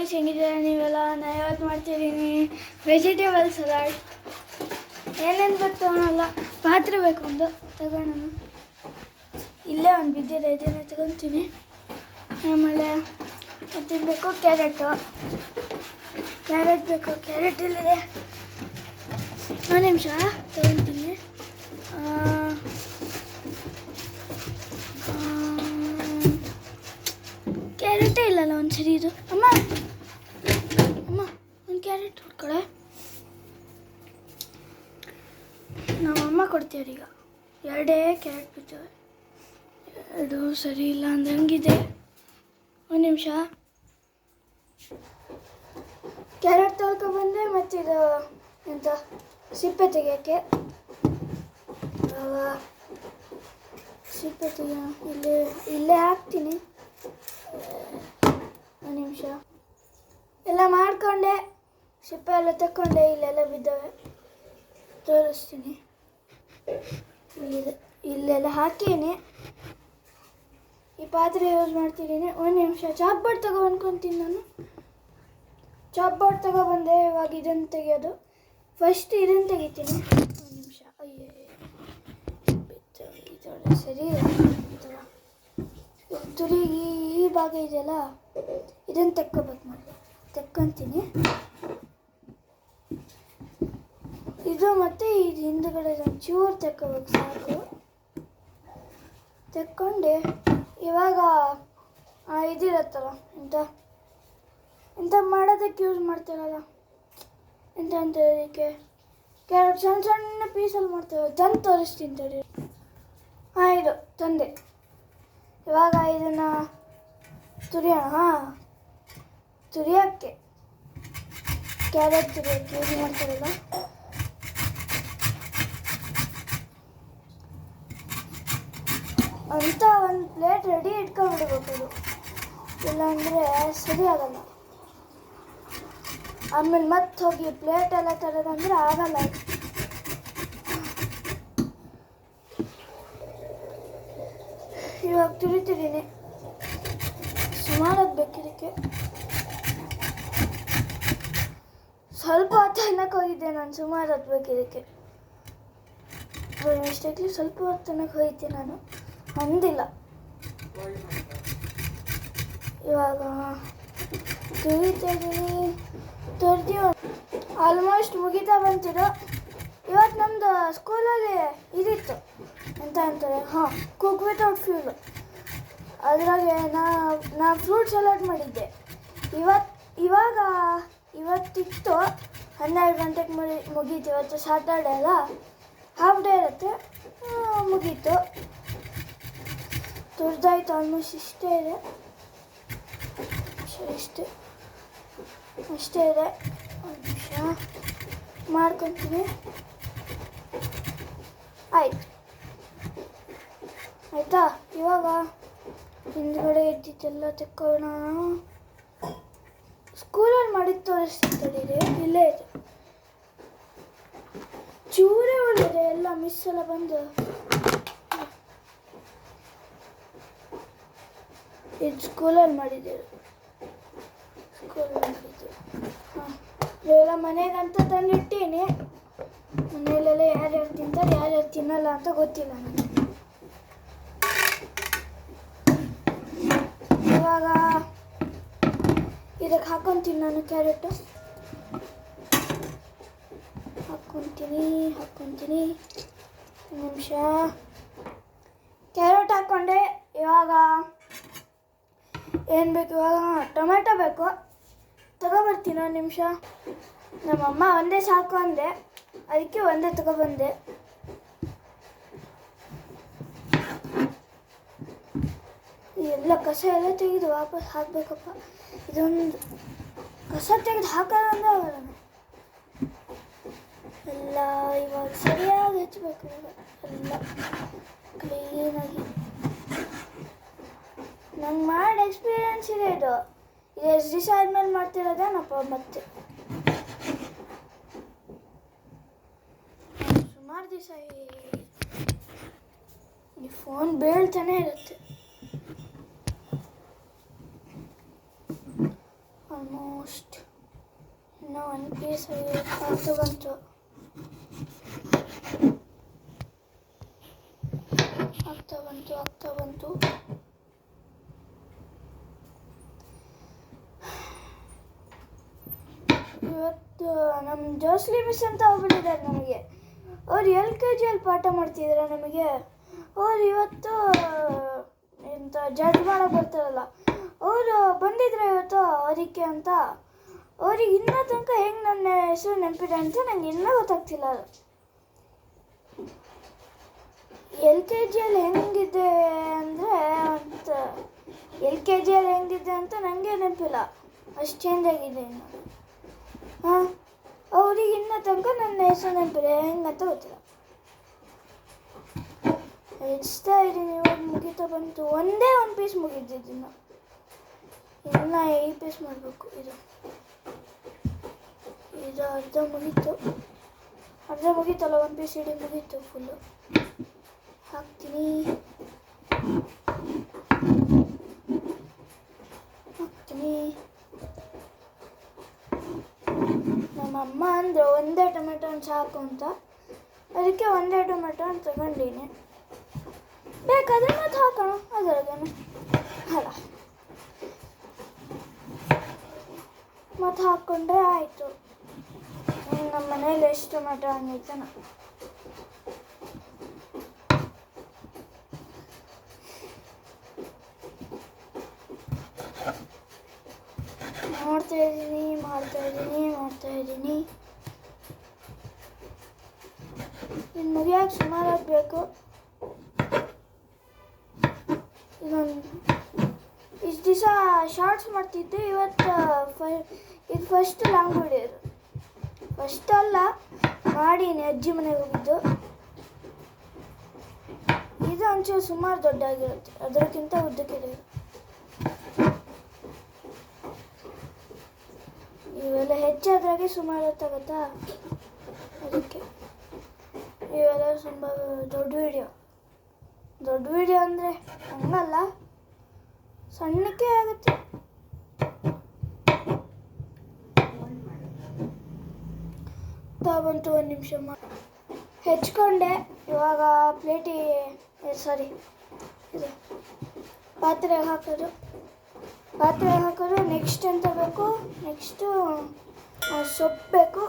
Guys, ಹೆಂಗಿದ್ದೀರಾ ನೀವೆಲ್ಲ? ನಾನು ಇವತ್ತು ಮಾಡ್ತಿದ್ದೀನಿ ವೆಜಿಟೇಬಲ್ ಸಲಾಡ್. ಏನೇನು ಬೇಕು ತಗೊಳಲ್ಲ, ಪಾತ್ರೆ ಬೇಕು ಒಂದು ತಗೋಣ. ಇಲ್ಲೇ ಒಂದು ಬಿದ್ದಿದೆ, ಇದನ್ನೇ ತಗೊತೀನಿ. ಆಮೇಲೆ ಅದಕ್ಕೆ ಬೇಕು ಕ್ಯಾರೆಟ್ ಬೇಕು. ಕ್ಯಾರೆಟ್ ಇಲ್ಲಿದೆ, ಒಂದು ನಿಮಿಷ ತಗೊತೀನಿ. ಕ್ಯಾರೆಟೇ ಇಲ್ಲಲ್ಲ ಒಂದ್ಸರಿ ಇದು. ಅಮ್ಮ ಒಂದು ಕ್ಯಾರೆಟ್ ಹುಡ್ಕೊಳೆ. ನಮ್ಮಮ್ಮ ಕೊಡ್ತೀವ್ರೀಗ. ಎರಡೇ ಕ್ಯಾರೆಟ್ ಬಿತ್ತವೆ, ಎರಡು ಸರಿ ಇಲ್ಲ ಅಂದ್ರೆ ಹಂಗಿದೆ. ಒಂದು ನಿಮಿಷ. ಕ್ಯಾರೆಟ್ ತೊಳ್ಕೊಬಂದೆ, ಮತ್ತಿದು ಎಂತ ಸಿಪ್ಪೆ ತೆಗಿಯೋಕ್ಕೆ. ಸಿಪ್ಪೆ ತೆಗಿಯೋ ಇಲ್ಲೇ ಹಾಕ್ತೀನಿ. ಒಂದು ನಿಮಿಷ. ಎಲ್ಲ ಮಾಡಿಕೊಂಡೆ, ಸಿಪ್ಪೆ ಎಲ್ಲ ತಕ್ಕೊಂಡೆ. ಇಲ್ಲೆಲ್ಲ ಬಿದ್ದವೆ, ತೋರಿಸ್ತೀನಿ. ಇಲ್ಲೆಲ್ಲ ಹಾಕೀನಿ. ಈ ಪಾತ್ರೆ ಯೂಸ್ ಮಾಡ್ತಿದ್ದೀನಿ. ಒಂದು ನಿಮಿಷ. ಚಾಪ್ ಬೋರ್ಡ್ ಅನ್ಕೊತೀನಿ ನಾನು. ಚಾಪ್ ಬೋರ್ಡ್ ತಗೊಬಂದೆ. ಇವಾಗ ಇದನ್ನು ತೆಗಿಯೋದು. ಫಸ್ಟ್ ಇದನ್ನು ತೆಗಿತೀನಿ. ಒಂದು ನಿಮಿಷ. ಅಯ್ಯೋ, ಸರಿ. ತುರಿ ಈ ಭಾಗ ಇದೆಯಲ್ಲ, ಇದನ್ನು ತೆಕ್ಕೋಬೇಕು. ಮಾಡಿ ತೆಕ್ಕೊಂತೀನಿ. ಇದು ಮತ್ತು ಇದು ಹಿಂದುಗಡೆ ಚೂರು ತೆಕ್ಕೋಬೇಕು, ಸಾಕು. ತೆಕ್ಕೊಂಡೆ. ಇವಾಗ ಇದಿರತ್ತಲ್ಲ, ಎಂತ ಮಾಡೋದಕ್ಕೆ ಯೂಸ್ ಮಾಡ್ತಾರಲ್ಲ, ಎಂತ ಇದಕ್ಕೆ ಕ್ಯಾರೆಟ್ ಸಣ್ಣ ಸಣ್ಣ ಪೀಸಲ್ಲಿ ಮಾಡ್ತೇವೆ. ತಂದು ತೋರಿಸ್ತೀನಿ ತಡಿ. ಇದು ತಂದೆ. ಇವಾಗ ಇದನ್ನು ತುರಿಯೋಣ. ತುರಿಯೋಕ್ಕೆ, ಕ್ಯಾರೆಟ್ ತುರಿಯೋಕ್ಕೆ ಯೂಸ್ ಮಾಡ್ತಾರಲ್ಲ. ಅಂತ ಒಂದು ಪ್ಲೇಟ್ ರೆಡಿ ಇಟ್ಕೊಂಡ್ಬಿಡ್ಬೇಕು. ಇದು ಇಲ್ಲಾಂದರೆ ಸರಿ ಆಗಲ್ಲ. ಆಮೇಲೆ ಮತ್ತೆ ಹೋಗಿ ಪ್ಲೇಟ್ ಎಲ್ಲ ತರೋದಂದ್ರೆ ಆಗಲ್ಲ. ಇವಾಗ ತುರಿತಿದ್ದೀನಿ. ಸುಮಾರು ಬೇಕಿದ್ದಕ್ಕೆ. ಸ್ವಲ್ಪ ಹೊತ್ತು ಅನ್ನಕ್ಕೆ ಹೋಗಿದ್ದೆ ನಾನು. ಸುಮಾರು ಹೊತ್ತು ಬೇಕಿದ್ದಕ್ಕೆ. ಮಿಸ್ಟೇಕ್ಲಿ ಸ್ವಲ್ಪ ಹೊತ್ತು ಅನ್ನಕ್ಕೆ ಹೋಗಿದ್ದೆ ನಾನು, ಅಂದಿಲ್ಲ. ಇವಾಗ ತುರಿತಿದ್ದೀನಿ. ತುರಿದೀವಿ, ಆಲ್ಮೋಸ್ಟ್ ಮುಗಿತಾ ಬಂತಿರೋ. ಇವತ್ತು ನಮ್ಮದು ಸ್ಕೂಲಲ್ಲಿ ಇದಿತ್ತು, ಎಂತ ಅಂತಾರೆ, ಕುಕ್ ವಿತೌಟ್ ಫ್ಯೂಲ್. ಅದ್ರಾಗೆ ನಾ ಫ್ರೂಟ್ ಸಲಾಡ್ ಮಾಡಿದ್ದೆ. ಇವತ್ತಿತ್ತು 12 ಗಂಟೆಗೆ ಮುಗೀತು. ಇವತ್ತು ಸಾಟರ್ಡೆ ಅಲ್ಲ, ಹಾಫ್ ಡೇ ಇರುತ್ತೆ. ಮುಗೀತು, ತುರ್ದಾಯ್ತು. ಆಲ್ಮೋಸ್ಟ್ ಇಷ್ಟೇ ಇದೆ. ಅಷ್ಟೇ ಇದೆ. ಒಂದು ನಿಮಿಷ ಮಾಡ್ಕೊತೀನಿ. ಆಯಿತಾ? ಇವಾಗ ಹಿಂದ್ಗಡೆ ಇದ್ದಿದ್ದೆಲ್ಲ ತೆಕ್ಕೋಣ. ಸ್ಕೂಲಲ್ಲಿ ಮಾಡಿದ್ದು ತೋರಿಸ್ತಿದ್ದೀರಿ. ಇಲ್ಲೇ ಇದೆ, ಚೂರೇ ಒಳ್ಳೆಯದೆ. ಎಲ್ಲ ಮಿಸ್ ಎಲ್ಲ ಬಂದು. ಇದು ಸ್ಕೂಲಲ್ಲಿ ಮಾಡಿದ್ದೆ. ಇವೆಲ್ಲ ಮನೆಗಂತ ತಂದಿಟ್ಟೀನಿ. ಮನೆಯಲ್ಲೆಲ್ಲ ಯಾರ್ಯಾರು ತಿಂತಾರೆ, ಯಾರ್ಯಾರು ತಿನ್ನಲ್ಲ ಅಂತ ಗೊತ್ತಿಲ್ಲ ನನಗೆ. ಇವಾಗ ಇದಕ್ಕೆ ಹಾಕ್ಕೊಂತೀನಿ ನಾನು. ಕ್ಯಾರೆಟು ಹಾಕ್ಕೊಂತೀನಿ. ಒಂದು ನಿಮಿಷ. ಕ್ಯಾರೆಟ್ ಹಾಕ್ಕೊಂಡೆ. ಇವಾಗ ಏನು ಬೇಕು? ಇವಾಗ ಟೊಮೆಟೊ ಬೇಕು, ತಗೊಬರ್ತೀನಿ. ಒಂದು ನಿಮಿಷ. ನಮ್ಮಮ್ಮ ಒಂದೇ ಸಾಕು ಅಂದೆ, ಅದಕ್ಕೆ ಒಂದೇ ತಗೊಬಂದೆ. ಎಲ್ಲ ಕಸ ಎಲ್ಲ ತೆಗೆದು ವಾಪಸ್ ಹಾಕಬೇಕಪ್ಪ. ಇದೊಂದು ಕಸ ತೆಗೆದು ಹಾಕೋಣ ಅಂದ್ರೆ ಆಗಲ್ಲ. ಎಲ್ಲ ಇವಾಗ ಸರಿಯಾಗಿ ಹಚ್ಚಬೇಕು. ಎಲ್ಲ ಕ್ಲೀನಾಗಿ. ನಂಗೆ ಮಾಡಿ ಎಕ್ಸ್ಪೀರಿಯನ್ಸ್ ಇದೆ. ಇದು ಎಷ್ಟು ದಿವಸ ಆದಮೇಲೆ ಮಾಡ್ತಿರೋದೇನಪ್ಪ. ಮತ್ತೆ ಸುಮಾರು ದಿವಸ ಈ ಫೋನ್ ಬೀಳ್ತಾನೆ ಇರುತ್ತೆ. ಆಲ್ಮೋಸ್ಟ್ ಇನ್ನೂ ಒಂದು ಪೀಸ್ ಆಗ್ತಾ ಬಂತು. ಇವತ್ತು ನಮ್ಮ ಜೋಸ್ಲಿ ಮಿಸ್ ಅಂತ ಹೋಗ್ಬಿಟ್ಟಿದ್ದಾರೆ ನಮಗೆ. ಅವ್ರು LKGಯಲ್ಲಿ ಪಾಠ ಮಾಡ್ತಿದ್ದಾರೆ ನಮಗೆ. ಅವ್ರು ಇವತ್ತು ಎಂತ ಜಡ್ಜ್ ಮಾಡೋಕೆ ಬರ್ತಾರಲ್ಲ, ಅವರು ಬಂದಿದ್ರೆ ಇವತ್ತು ಅದಕ್ಕೆ ಅಂತ. ಅವ್ರಿಗೆ ಇನ್ನೂ ತನಕ ಹೆಂಗೆ ನನ್ನ ಹೆಸರು ನೆನಪಿದೆ ಅಂತ ನಂಗೆ ಇನ್ನೂ ಗೊತ್ತಾಗ್ತಿಲ್ಲ. ಅದು LKGಯಲ್ಲಿ ಹೆಂಗಿದೆ ಅಂದರೆ ಅಂತ LKGಯಲ್ಲಿ ಹೆಂಗಿದೆ ಅಂತ ನನಗೆ ನೆನಪಿಲ್ಲ, ಅಷ್ಟು ಚೇಂಜ್ ಆಗಿದೆ ಇನ್ನು. ಹಾಂ, ಅವ್ರಿಗೆ ಇನ್ನೂ ತನಕ ನನ್ನ ಹೆಸರು ನೆನಪಿದೆ, ಹೆಂಗಂತ ಗೊತ್ತಿಲ್ಲ. ಹೆಚ್ಚ್ತಾ ಇದ್ದೀನಿ, ಇವಾಗ ಮುಗಿತಾ ಬಂತು. ಒಂದೇ ಒಂದು ಪೀಸ್ ಮುಗಿದ್ದಿದ್ದು, ಇನ್ನು ಈ ಪೀಸ್ ಮಾಡಬೇಕು. ಇದು ಅರ್ಧ ಮುಗೀತಲ್ಲ, ಒಂದು ಪೀಸ್ ಇಡೀ ಮುಗೀತು ಫುಲ್ಲು. ಹಾಕ್ತೀನಿ. ನಮ್ಮಮ್ಮ ಅಂದರೆ ಒಂದೇ ಟೊಮೆಟೊ ಸಾಕು ಅಂತ, ಅದಕ್ಕೆ ಒಂದೇ ಟೊಮೆಟೊ ಅಂತ ತಗೊಂಡೀನಿ. ಬೇಕಾದರೆ ಮತ್ತೆ ಹಾಕೋಣ ಅದರಗೇನೆ ಅಲ್ಲ, ಮತ್ತೆ ಹಾಕ್ಕೊಂಡ್ರೆ ಆಯಿತು. ನಮ್ಮ ಮನೇಲಿ ಎಷ್ಟು ಟೊಮೆಟೊ ಹಣ್ಣೈತೆ ಮಾಡ್ತಾ ಇದ್ದೀನಿ. ಇನ್ನು ಮುಗಿಯೋಕೆ ಸುಮಾರು ಆಗಬೇಕು. ಇಷ್ಟು ದಿವಸ ಶಾರ್ಟ್ಸ್ ಮಾಡ್ತಿದ್ದೆ, ಇವತ್ತು ಇದು ಫಸ್ಟ್ ಲಾಂಗ್ ವಿಡಿಯೋ. ಇದು ಫಸ್ಟ್ ಅಲ್ಲ, ಮಾಡೀನಿ ಅಜ್ಜಿ ಮನೆಗೆ ಹೋಗಿದ್ದು. ಇದು ಒಂಚೂರು ಸುಮಾರು ದೊಡ್ಡಾಗಿರುತ್ತೆ, ಅದಕ್ಕಿಂತ ಉದ್ದಕ್ಕಿದೆ. ಇವೆಲ್ಲ ಹೆಚ್ಚಾದ್ರಾಗೆ ಸುಮಾರು ಹೊತ್ತಾಗತ್ತಾ, ಅದಕ್ಕೆ ಇವೆಲ್ಲ ತುಂಬ ದೊಡ್ಡ ವಿಡಿಯೋ ಅಂದರೆ ಹಂಗಲ್ಲ, ಸಣ್ಣಕ್ಕೆ ಆಗುತ್ತೆ. ಬಂತು, 1 ನಿಮಿಷ ಹೆಚ್ಕೊಂಡೆ. ಇವಾಗ ಇದು ಪಾತ್ರೆಗೆ ಹಾಕೋದು. ನೆಕ್ಸ್ಟ್ ಎಂತ ಬೇಕು? ನೆಕ್ಸ್ಟು ಸೊಪ್ಪು ಬೇಕು.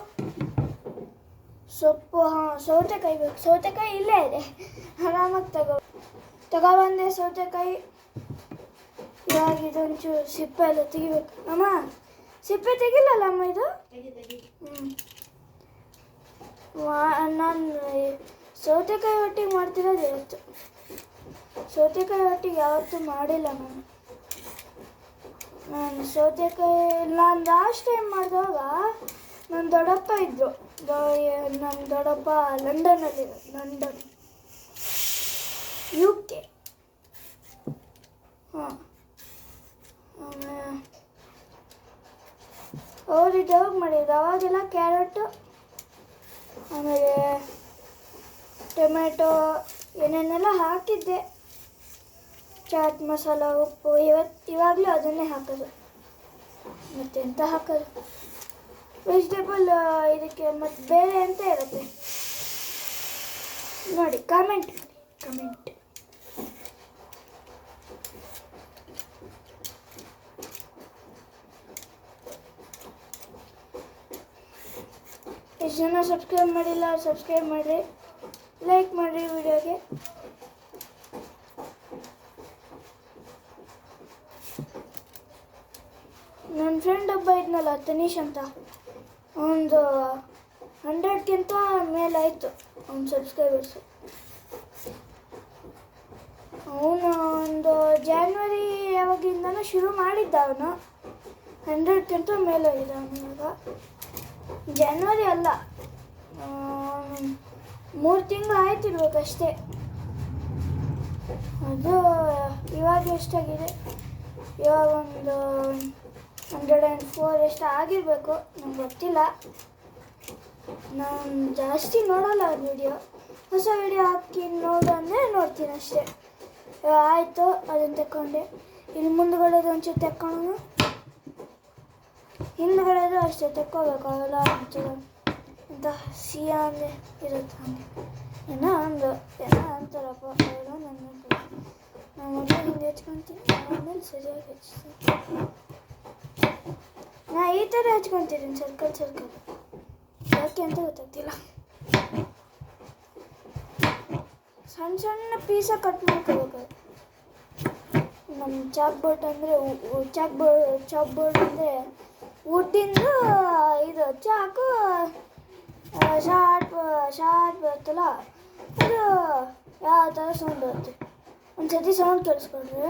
ಸೌತೆಕಾಯಿ ಬೇಕು. ಸೌತೆಕಾಯಿ ಇಲ್ಲೇ ಇದೆ, ಆರಾಮಾಗಿ ತಗೊಬಂದೆ ಸೌತೆಕಾಯಿ. ಇವಾಗ ಇದೊಂಚೂರು ಸಿಪ್ಪೆ ಎಲ್ಲ ತೆಗಿಬೇಕು. ಅಮ್ಮ, ಸಿಪ್ಪೆ ತೆಗಿಲ್ಲಲ್ಲ ಅಮ್ಮ ಇದು? ನಾನು ಸೌತೆಕಾಯಿ ಒಟ್ಟಿಗೆ ಮಾಡ್ತಿರೋದು ಇವತ್ತು. ಸೌತೆಕಾಯಿ ಒಟ್ಟಿಗೆ ಯಾವತ್ತೂ ಮಾಡಿಲ್ಲ ನಾನು ಸೌತೆಕಾಯಿ. ನಾನು ಲಾಸ್ಟ್ ಟೈಮ್ ಮಾಡಿದಾಗ ನನ್ನ ದೊಡ್ಡಪ್ಪ ಇದ್ದರು. ನನ್ನ ದೊಡ್ಡಪ್ಪ ಲಂಡನ್ UK. ಹಾಂ, ಅವ್ರಿಗೆ ಯಾವಾಗ ಮಾಡಿದ್ರು, ಅವಾಗೆಲ್ಲ ಕ್ಯಾರೆಟು, ಆಮೇಲೆ ಟೊಮೆಟೊ ಏನೇನೆಲ್ಲ ಹಾಕಿದ್ದೆ. ಚಾಟ್ ಮಸಾಲ, ಉಪ್ಪು. ಇವಾಗಲೂ ಅದನ್ನೇ ಹಾಕೋದು, ಮತ್ತೆಂತ ಹಾಕೋದು. ವೆಜಿಟೇಬಲ್ ಇದಕ್ಕೆ ಮತ್ತು ಬೇರೆ ಎಂತ ಇರುತ್ತೆ ನೋಡಿ, ಕಮೆಂಟ್. ಎಷ್ಟು ಜನ ಸಬ್ಸ್ಕ್ರೈಬ್ ಮಾಡಿಲ್ಲ, ಸಬ್ಸ್ಕ್ರೈಬ್ ಮಾಡಿರಿ, ಲೈಕ್ ಮಾಡಿರಿ ವಿಡಿಯೋಗೆ. ನನ್ನ ಫ್ರೆಂಡ್ ಒಬ್ಬ ಇದ್ನಲ್ಲ, ತನೀಶ್ ಅಂತ, ಒಂದು 100ಕ್ಕಿಂತ ಮೇಲಾಯಿತು ಅವ್ನ ಸಬ್ಸ್ಕ್ರೈಬರ್ಸು. ಅವನು ಒಂದು ಜಾನ್ವರಿ ಯಾವಾಗಿಂದನೂ ಶುರು ಮಾಡಿದ್ದ. ಅವನು 100ಕ್ಕಿಂತ ಮೇಲಾಗಿದೆ. ಅವನು ಇವಾಗ ಜಾನ್ವರಿ ಅಲ್ಲ, 3 ತಿಂಗಳು ಆಯ್ತಿರ್ಬೇಕಷ್ಟೇ. ಅದು ಇವಾಗ ಎಷ್ಟಾಗಿದೆ, ಇವಾಗ ಒಂದು 104 ಎಷ್ಟು ಆಗಿರಬೇಕು, ನಂಗೆ ಗೊತ್ತಿಲ್ಲ. ನಾನು ಜಾಸ್ತಿ ನೋಡೋಲ್ಲ ಅವ್ರ ವಿಡಿಯೋ. ಹೊಸ ವಿಡಿಯೋ ಹಾಕಿ ನೋಡು ಅಂದರೆ ನೋಡ್ತೀನಿ ಅಷ್ಟೇ. ಆಯಿತು, ಅದನ್ನು ತಗೊಂಡೆ. ಇಲ್ಲಿ ಮುಂದುಗಡೆದು ಒಂಚೂರು ತಕ್ಕೊಂಡು ಹಿಂದ್ಗಡೆದು ಅಷ್ಟೇ ತಕ್ಕೋಬೇಕು, ಅವೆಲ್ಲ ಒಂಚೂರು ಅಂತ ಸಿಹಿಯಾನೆ ಇರುತ್ತೆ. ಹಂಗೆ ಏನೋ ಅಂತಾರಪ್ಪ, ಅವೆಲ್ಲ ನನ್ನ ನಾನು ಮೊದಲು ಹಿಂಗೆ ಹೆಚ್ಕೊತೀನಿ, ಆಮೇಲೆ ಸರಿಯಾಗಿ ಹೆಚ್ತೀನಿ. ನಾ ಈ ಥರ ಹೆಚ್ಕೊತೀನಿ, ಸರ್ಕಲ್ ಯಾಕೆ ಅಂತ ಗೊತ್ತಾಗ್ತಿಲ್ಲ. ಸಣ್ಣ ಪೀಸ ಕಟ್ ಮಾಡ್ಕೋಬೇಕು. ನಮ್ಮ ಚಾಕ್ ಬೋರ್ಡ್ ಅಂದರೆ ವುಡ್ಡಿಂದು ಇದು ಚಾಕು ಶಾರ್ಪ್ ಬರುತ್ತಲ್ಲ, ಅದು ಯಾವ ಥರ ಸೌಂಡ್ ಬರುತ್ತೆ. ಒಂದು ಸತಿ ಸೌಂಡ್ ಕೇಳಿಸ್ಕೊಂಡ್ರೆ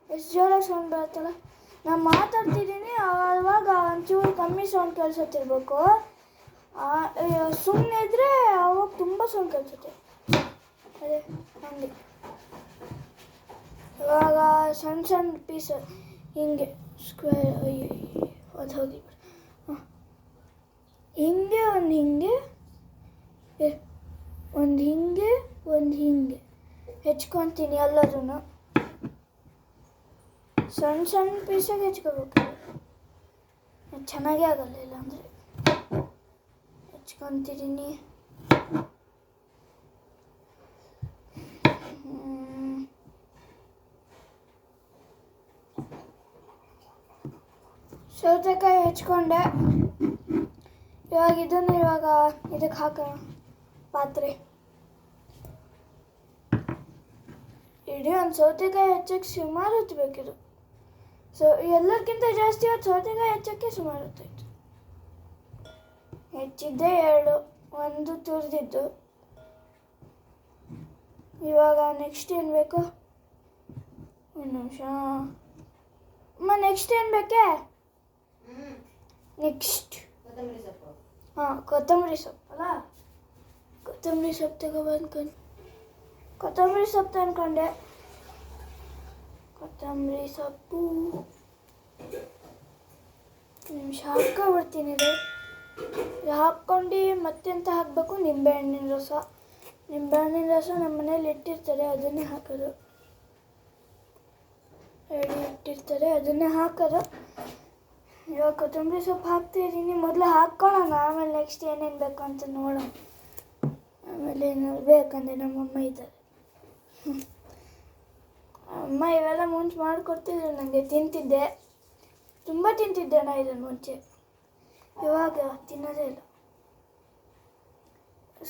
ಎಷ್ಟು ಜೋರಾಗಿ ಸೌಂಡ್ ಬರುತ್ತಲ್ಲ. ನಾನು ಮಾತಾಡ್ತಿದ್ದೀನಿ, ಆವಾಗ ಒಂಚೂರು ಕಮ್ಮಿ ಸೌಂಡ್ ಕೇಳಿಸುತ್ತಿರ್ಬೇಕು. ಸುಮ್ಮನೆ ಇದ್ದರೆ ಅವಾಗ ತುಂಬ ಸೌಂಡ್ ಕೇಳಿಸುತ್ತೆ. ಅದೇ ಹಂಗೆ ಇವಾಗ ಸಣ್ಣ ಪೀಸ್ ಹಿಂಗೆ ಸ್ಕ್ವೇರ್ ಅದು ಹೋಗಿ ಹಿಂಗೆ ಒಂದು ಹಿಂಗೆ ಹೆಚ್ಕೊತೀನಿ. ಎಲ್ಲರೂ ಸಣ್ಣ ಪೀಸಾಗಿ ಹೆಚ್ಕೋಬೇಕು, ಚೆನ್ನಾಗೇ ಆಗಲ್ಲ. ಇಲ್ಲಾಂದರೆ ಹೆಚ್ಕೊತಿದ್ದೀನಿ. ಸೌತೆಕಾಯಿ ಹೆಚ್ಕೊಂಡೆ. ಇವಾಗ ಇದಕ್ಕೆ ಹಾಕೋಣ ಪಾತ್ರೆ. ಇಡೀ ಒಂದು ಸೌತೆಕಾಯಿ ಹೆಚ್ಚಕ್ಕೆ ಸುಮಾರು ಹೊತ್ತು ಬೇಕಿದು. ಎಲ್ಲಕ್ಕಿಂತ ಜಾಸ್ತಿ ಹೊತ್ತು ಸೌತೆಕಾಯಿ ಹೆಚ್ಚಕ್ಕೆ ಸುಮಾರು ಹೊತ್ತಾಯಿತು. ಹೆಚ್ಚಿದ್ದೆ 2, ಒಂದು ತುರಿದಿದ್ದು. ಇವಾಗ ನೆಕ್ಸ್ಟ್ ಏನು ಬೇಕು? ಒಂದು ನಿಮಿಷ ಅಮ್ಮ, ನೆಕ್ಸ್ಟ್ ಏನು ಬೇಕೆ? ನೆಕ್ಸ್ಟ್ ಕೊತ್ತಂಬರಿ ಸೊಪ್ಪು ಅಲ್ಲ, ಕೊತ್ತಂಬರಿ ಸೊಪ್ಪು ತಗೊಬಂದ್ಕೊಂಡು ಕೊತ್ತಂಬರಿ ಸೊಪ್ಪು ತಂದ್ಕೊಂಡೆ. ಕೊತ್ತಂಬರಿ ಸೊಪ್ಪು ನಿಮಿಷ ಹಾಕ್ಕೊಬಿಡ್ತೀನಿ. ಇದು ಹಾಕ್ಕೊಂಡು ಮತ್ತೆಂತ ಹಾಕಬೇಕು? ನಿಂಬೆಹಣ್ಣಿನ ರಸ ನಮ್ಮ ಮನೇಲಿ ಇಟ್ಟಿರ್ತಾರೆ, ಅದನ್ನೇ ಹಾಕೋದು. ರೆಡಿ ಇಟ್ಟಿರ್ತಾರೆ, ಅದನ್ನೇ ಹಾಕೋದು. ಇವಾಗ ಕೊತ್ತಂಬರಿ ಸೊಪ್ಪು ಹಾಕ್ತಿದ್ದೀನಿ. ಮೊದಲು ಹಾಕ್ಕೊಳ್ಳೋಣ, ಆಮೇಲೆ ನೆಕ್ಸ್ಟ್ ಏನೇನು ಬೇಕು ಅಂತ ನೋಡೋಣ. ಆಮೇಲೆ ಏನಾದ್ರು ಬೇಕಂದರೆ ನಮ್ಮಮ್ಮ ಇದ್ದಾರೆ. ಅಮ್ಮ ಇವೆಲ್ಲ ಮುಂಚೆ ಮಾಡಿಕೊಡ್ತಿದ್ರು ನನಗೆ, ತಿಂತಿದ್ದೆ, ತುಂಬ ತಿಂತಿದ್ದೆ ನಾ ಇದನ್ನು ಮುಂಚೆ. ಇವಾಗ ತಿನ್ನೋದೇ ಇಲ್ಲ.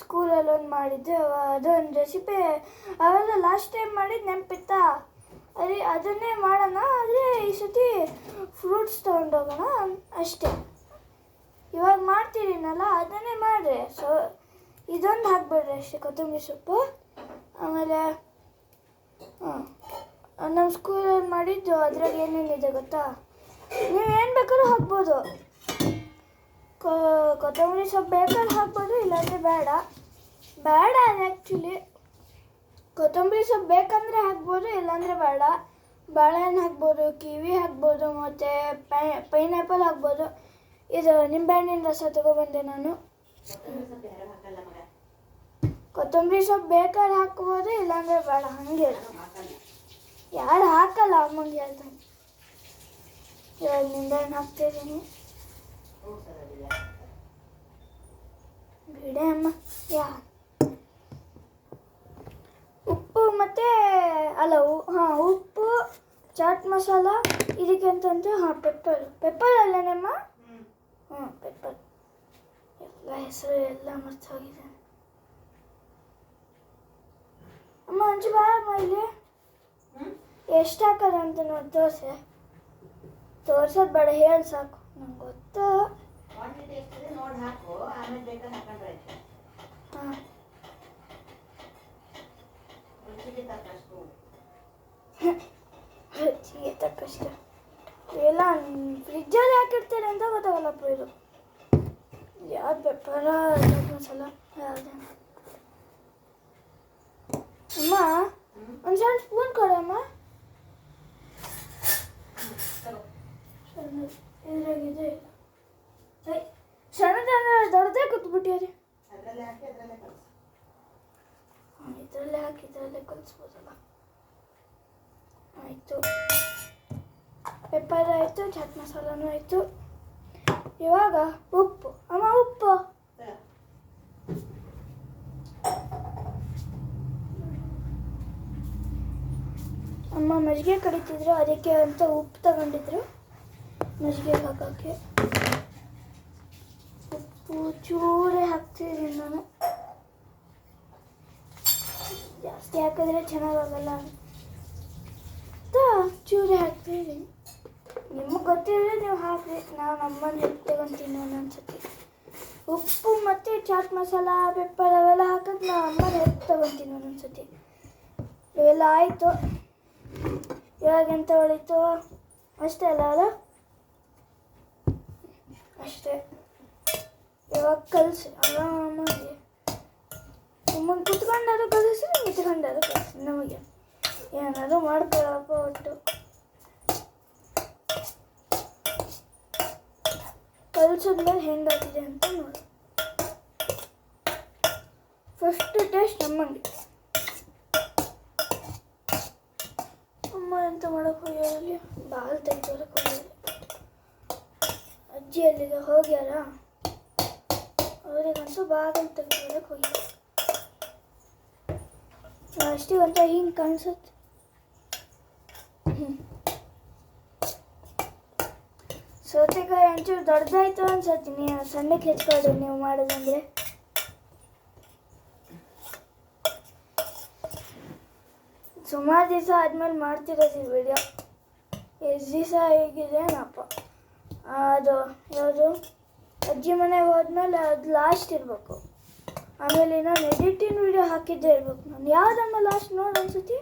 ಸ್ಕೂಲಲ್ಲಿ ಒಂದು ಮಾಡಿದ್ದೆ, ಅದೊಂದು ರೆಸಿಪಿ ಅವೆಲ್ಲ ಲಾಸ್ಟ್ ಟೈಮ್ ಮಾಡಿದ್ದು ನೆನಪಿತ್ತಾ? ಅದನ್ನೇ ಮಾಡೋಣ, ಆದರೆ ಈ ಸತಿ ಫ್ರೂಟ್ಸ್ ತೊಗೊಂಡೋಗೋಣ ಅಷ್ಟೇ. ಇವಾಗ ಮಾಡ್ತಿದ್ದೀನಲ್ಲ, ಅದನ್ನೇ ಮಾಡಿರಿ. ಇದೊಂದು ಹಾಕ್ಬೇಡ್ರಿ ಅಷ್ಟೇ, ಕೊತ್ತಂಬರಿ ಸೊಪ್ಪು. ಆಮೇಲೆ ನಮ್ಮ ಸ್ಕೂಲಲ್ಲಿ ಮಾಡಿದ್ದು, ಅದ್ರಾಗ ಏನೇನಿದೆ ಗೊತ್ತಾ? ನೀವು ಏನು ಬೇಕಾದ್ರೂ ಹಾಕ್ಬೋದು. ಕೊತ್ತಂಬರಿ ಸೊಪ್ಪು ಬೇಕಾದ್ರೆ ಹಾಕ್ಬೋದು, ಇಲ್ಲಾಂದರೆ ಬೇಡ ಅದು ಆ್ಯಕ್ಚುಲಿ. ಕೊತ್ತಂಬರಿ ಸೊಪ್ಪು ಬೇಕಂದರೆ ಹಾಕ್ಬೋದು, ಇಲ್ಲಾಂದರೆ ಬೇಡ. ಬಾಳೆಹಣ್ಣು ಹಾಕ್ಬೋದು, ಕಿವಿ ಹಾಕ್ಬೋದು, ಮತ್ತು ಪೈನಾಪಲ್ ಹಾಕ್ಬೋದು. ಇದು ನಿಂಬೆಹಣ್ಣಿನ ರಸ ತಗೊಬಂದೆ ನಾನು. ಕೊತ್ತಂಬರಿ ಸೊಪ್ಪು ಬೇಕಾದ್ರೆ ಹಾಕ್ಬೋದು, ಇಲ್ಲಾಂದರೆ ಬೇಡ. ಹಂಗೆ ಯಾರು ಹಾಕಲ್ಲ, ಅಮ್ಮಂಗೆ ಹೇಳ್ತಾನೆ. ಇವಾಗ ನಿಂಬೆಹಣ್ಣು ಹಾಕ್ತಿದ್ದೀನಿ. ಬಿಡೆ ಅಮ್ಮ. ಉಪ್ಪು ಮತ್ತು ಉಪ್ಪು, ಚಾಟ್ ಮಸಾಲ, ಇದಕ್ಕೆ ಅಂತಂದರೆ ಪೆಪ್ಪರ್ ಅಲ್ಲೇನಮ್ಮ? ಪೆಪ್ಪರ್. ಎಲ್ಲ ಹೆಸರು ಎಲ್ಲ ಮರ್ತು ಹೋಗಿದ್ದಾನೆ. ಅಮ್ಮ ಒಂಚೂರು ಬಾ ಅಮ್ಮ ಇಲ್ಲಿ. ಎಷ್ಟು ಹಾಕೋದು ಅಂತ ನೋಡಿ ತೋರ್ಸೋದು ಬೇಡ, ಹೇಳಿ ಸಾಕು, ನಂಗೆ ಗೊತ್ತು. ಹಾಂ, ರುಚಿಗೆ ತಕ್ಕಷ್ಟು. ಇವೆಲ್ಲ ಫ್ರಿಜ್ಜಲ್ಲಿ ಹಾಕಿರ್ತಾರೆ ಅಂತ ಗೊತ್ತಾಗಲ್ಲಪ್ಪ. ಇದು ಯಾವ್ದು ಪೆಪ್ಪರ, ಚಾಟ್ ಮಸಾಲ ಯಾವುದೇ. ಅಮ್ಮ ಒಂದು ಸಣ್ಣ ಸ್ಪೂನ್ ಕೊಡಮ್ಮ. ಇದ್ರಾಗಿದೆ ಸಣ್ಣದಂದ್ರೆ ದೊಡ್ಡದೇ ಕೂತ್ಬಿಟ್ಟಿರಿ. ಇದರಲ್ಲೇ ಹಾಕಿ ಇದರಲ್ಲೇ ಕಲಿಸ್ಬೋದಲ್ಲ. ಆಯಿತು, ಪೆಪ್ಪರ್ ಆಯಿತು, ಚಾಟ್ ಮಸಾಲನೂ ಆಯಿತು. ಇವಾಗ ಉಪ್ಪು. ಅಮ್ಮ ಉಪ್ಪು. ಅಮ್ಮ ಮಜ್ಜಿಗೆ ಕಡಿತಿದ್ರು, ಅದಕ್ಕೆ ಅಂತ ಉಪ್ಪು ತಗೊಂಡಿದ್ರು ಮಜ್ಜಿಗೆ ಹಾಕೋಕ್ಕೆ. ಉಪ್ಪು ಚೂರೇ ಹಾಕ್ತಿದ್ದೀನಿ ನಾನು, ಜಾಸ್ತಿ ಹಾಕಿದ್ರೆ ಚೆನ್ನಾಗಾಗಲ್ಲ ಅಂತ ಚೂರೇ ಹಾಕ್ತಿದ್ದೀನಿ. ನಿಮಗೆ ಗೊತ್ತಿದ್ರೆ ನೀವು ಹಾಕಿ, ನಾನು ಅಮ್ಮನ ಹೆಲ್ಪ್ ತಗೊತೀನಿ ಒಂದೊಂದ್ಸತಿ. ಉಪ್ಪು ಮತ್ತು ಚಾಟ್ ಮಸಾಲ, ಪೆಪ್ಪರ್ ಅವೆಲ್ಲ ಹಾಕೋದು ನಾನು ಅಮ್ಮನ ಹೆಲ್ಪ್ ತಗೊತೀನಿ ಒಂದೊಂದ್ಸತಿ. ಇವೆಲ್ಲ ಆಯಿತು. ಇವಾಗ ಎಂತ ಹೊಳಿತು ಅಷ್ಟೇ ಅಲ್ಲ ಅಷ್ಟೇ. ಇವಾಗ ಕಲಿಸಿ ಆರಾಮಾಗಿ ಅಮ್ಮನ ಕುತ್ಕೊಂಡಾರು ಕಲಿಸಿ, ನಿಂತ್ಕೊಂಡಾರು ಕಲಿಸಿ. ನಮಗೆ ಏನಾದ್ರು ಮಾಡ್ಕೊಳ್ಳಪ್ಪ ಒಟ್ಟು. ಕಲಿಸಿದ್ಮೇಲೆ ಹೆಂಗಾಗಿದೆ ಅಂತ ನೋಡಿ. ಫಸ್ಟ್ ಟೇಸ್ಟ್ ಅಮ್ಮಂಗೆ. ಅಮ್ಮ ಎಂತ ಮಾಡೋಕೆ ಹೋಗ್ಯಾರಲ್ಲಿ, ಬಾಲ್ ತೆಗ್ದೋರಕ್ಕೆ ಹೋಗ್ಯಾರ. ಅಜ್ಜಿ ಅಲ್ಲಿಗೆ ಹೋಗ್ಯಾರ, ಅವರಿಗಂತೂ ಬಾಗಿಲು ತೆಗ್ದೋರಕ್ಕೆ ಹೋಗ್ಯಾರ. ಅಷ್ಟಿಗಂತ ಹಿಂಗೆ ಕಾಣಿಸುತ್ತೆ. ಸೌತೆಕಾಯಿ ಒಂಚೂರು ದೊಡ್ಡದಾಯ್ತು ಅನ್ಸತ್ತೆ. ನೀವು ಸಣ್ಣಕ್ಕೆ ಹೆಚ್ಕೊಳ್ರಿ ನೀವು ಮಾಡೋದಂದ್ರೆ. ಸುಮಾರು ದಿವಸ ಆದ್ಮೇಲೆ ಮಾಡ್ತಿರೋದು ಈ ವಿಡಿಯೋ. ಎಷ್ಟು ದಿವಸ ಹೇಗಿದೆ ನಪ್ಪ. ಅದು ಯಾವುದು ಅಜ್ಜಿ ಮನೆಗೆ ಹೋದ್ಮೇಲೆ ಅದು ಲಾಸ್ಟ್ ಇರಬೇಕು. ಆಮೇಲೆ ನಾನು ಎಡಿಟಿಂಗ್ ವಿಡಿಯೋ ಹಾಕಿದ್ದೇ ಇರ್ಬೇಕು. ನಾನು ಯಾವುದಮ್ಮ ಲಾಸ್ಟ್ ನೋಡಿ ಅನ್ಸುತ್ತಿ.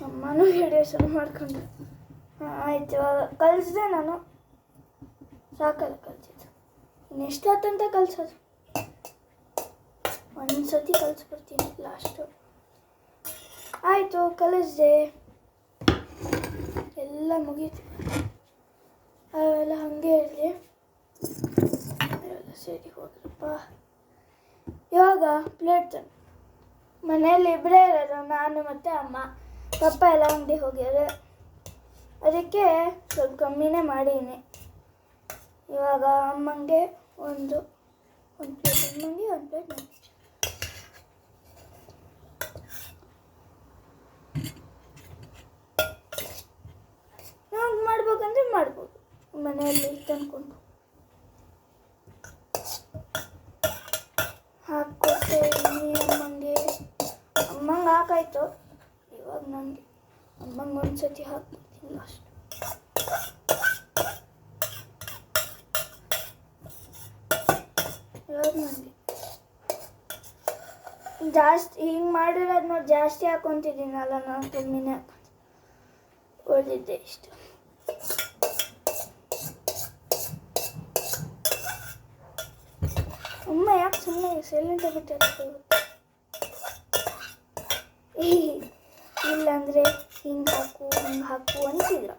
ಅಮ್ಮನೂ ವಿಡಿಯೋ ಶುರು ಮಾಡ್ಕೊಂಡು ಆಯಿತು. ಕಲಿಸಿದೆ ನಾನು, ಸಾಕಲ್ಲ ಕಲಿಸಿದ್ದು. ಇನ್ನೆಷ್ಟು ಹೊತ್ತಂತ ಕಲಿಸೋದು, ಒಂದು ಸತಿ ಕಲಿಸ್ಬಿಡ್ತೀನಿ ಲಾಸ್ಟು. ಆಯಿತು, ಕಲಿಸಿದೆ, ಎಲ್ಲ ಮುಗೀತು. ಅವೆಲ್ಲ ಹಾಗೆ ಇರಲಿ, ಅವೆಲ್ಲ ಸರಿ ಹೋದ್ರಪ್ಪ. ಇವಾಗ ಪ್ಲೇಟ್ ತಂದು ಮನೇಲಿ ಇಬ್ಬರೇ ಇರೋದು, ನಾನು ಮತ್ತು ಅಮ್ಮ. ಪಪ್ಪ ಎಲ್ಲ ಅಂಗಡಿ ಹೋಗ್ಯಾರ, ಅದಕ್ಕೆ ಸ್ವಲ್ಪ ಕಮ್ಮಿನೇ ಮಾಡೀನಿ. ಇವಾಗ ಅಮ್ಮಂಗೆ ಒಂದು ಪ್ಲೇಟ್ ಅಮ್ಮಂಗೆ, ಒಂದು ಪ್ಲೇಟ್ ನನಗೆ. ನಾವು ಮಾಡ್ಬೇಕಂದ್ರೆ ಮಾಡ್ಬೋದು ಮನೆಯಲ್ಲಿ ತಂದ್ಕೊಂಡು. ಹಾಕ್ಕೊಡ್ತೀನಿ ಅಮ್ಮಂಗೆ. ಅಮ್ಮಂಗೆ ಹಾಕಾಯ್ತು, ಇವಾಗ ನನಗೆ. ಅಮ್ಮಂಗೆ ಒಂದು ಸತಿ ಹಾಕ್ಬಿಡ್ತೀನಿ ಲಾಸ್ಟ್. ಇವಾಗ ನನಗೆ ಜಾಸ್ತಿ ಹಿಂಗೆ ಮಾಡಿರೋದು ನೋಡಿ, ಜಾಸ್ತಿ ಹಾಕ್ಕೊತಿದ್ದೀನಲ್ಲ ನಾನು, ಕಮ್ಮಿನೇ ಹಾಕೊಂಡು ಉಳಿದಿದ್ದೆ ಇಷ್ಟು. ಅಮ್ಮ ಯಾಕೆ ಸುಮ್ಮನೆ ಸೈಲೆಂಟ್ ಆಗಿಬಿಟ್ಟು ಇಲ್ಲಾಂದರೆ ಹಿಂಗೆ ಹಾಕು ಅಂತಿದ್ರು.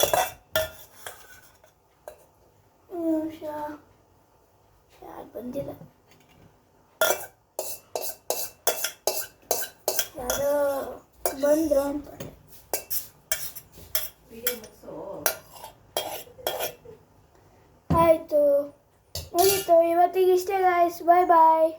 ಯಾರು ಬಂದಿಲ್ಲ, ಯಾರೋ ಬಂದರು ಅಂದ್ಕೊಂಡೆ. ಆಯಿತು, ಮುಗೀತು. ಇವತ್ತಿಗೆ ಇಷ್ಟೇ ಗಾಯ್ಸ್, ಬಾಯ್ ಬಾಯ್.